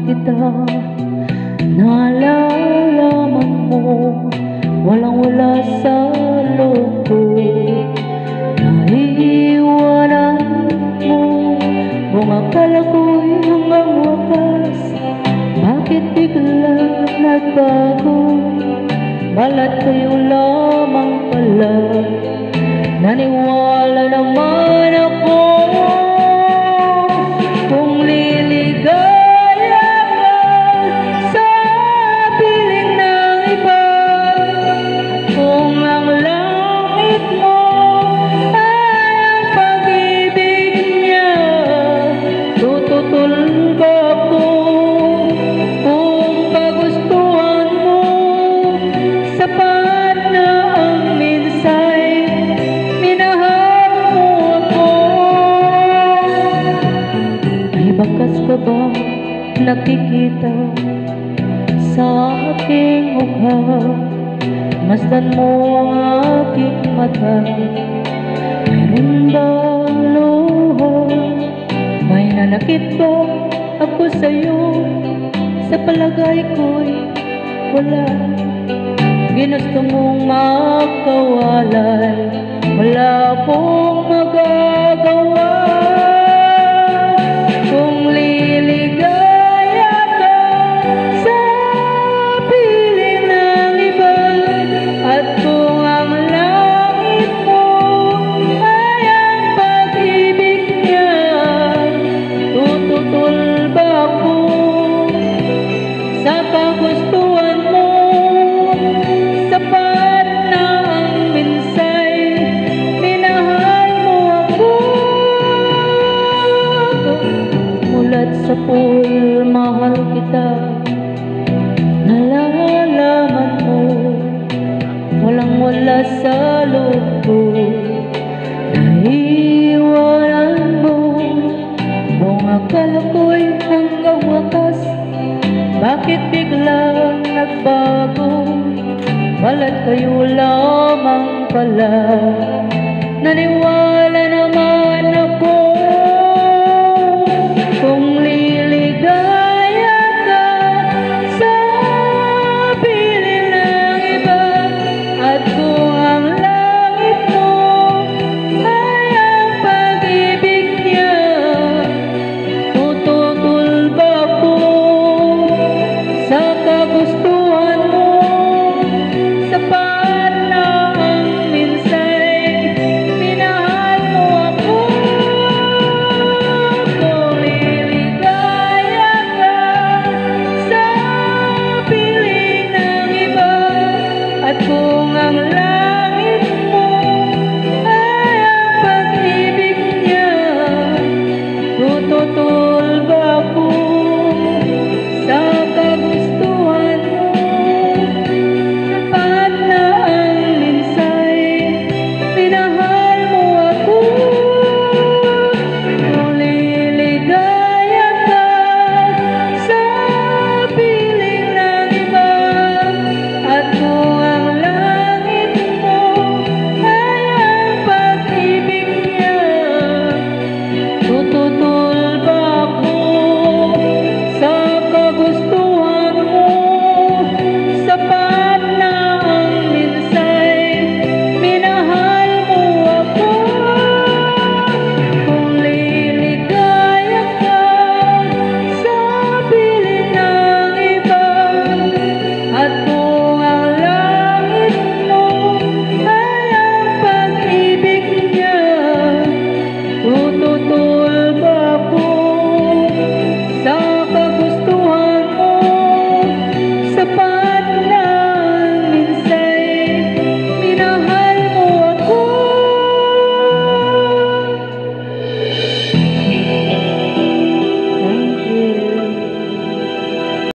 kita, nalalaman mo, walang-wala sa loob ko. Naiiwanan mo, kung akala ko'y hanggang wakas, bakit bigla nagbago? Balat kayo lamang pala, naniwala naman ako. Kung liligaya ka sa piling ng iba, kung ang langit mo ay ang pag-ibig niya, tututol ba ako? Kung kagustuhan mo, sapat na ang minsay, minahal mo ako. May bakas ka ba nakikita sa aking mukha? Masdan mo ang aking mata, mayroon ba luha? May nanakit ba ako sa'yo? Sa palagay ko'y wala. Ginusto mong makawalay, wala akong magagawa. Kung liligaya ka sa piling ng iba, at kung ang langit mo ay ang pag-ibig niya, tututol ba ako sa kagustuhan mo? Sapat na ang minsay, minahal mo ako. Mulat sa pool, mahal kita, nalalaman mo, walang-wala sa loob ko. Naiiwanan mo, kung akala ko'y hanggang wakas, bakit biglang nagbago? Balat kayo lamang pala, naniwala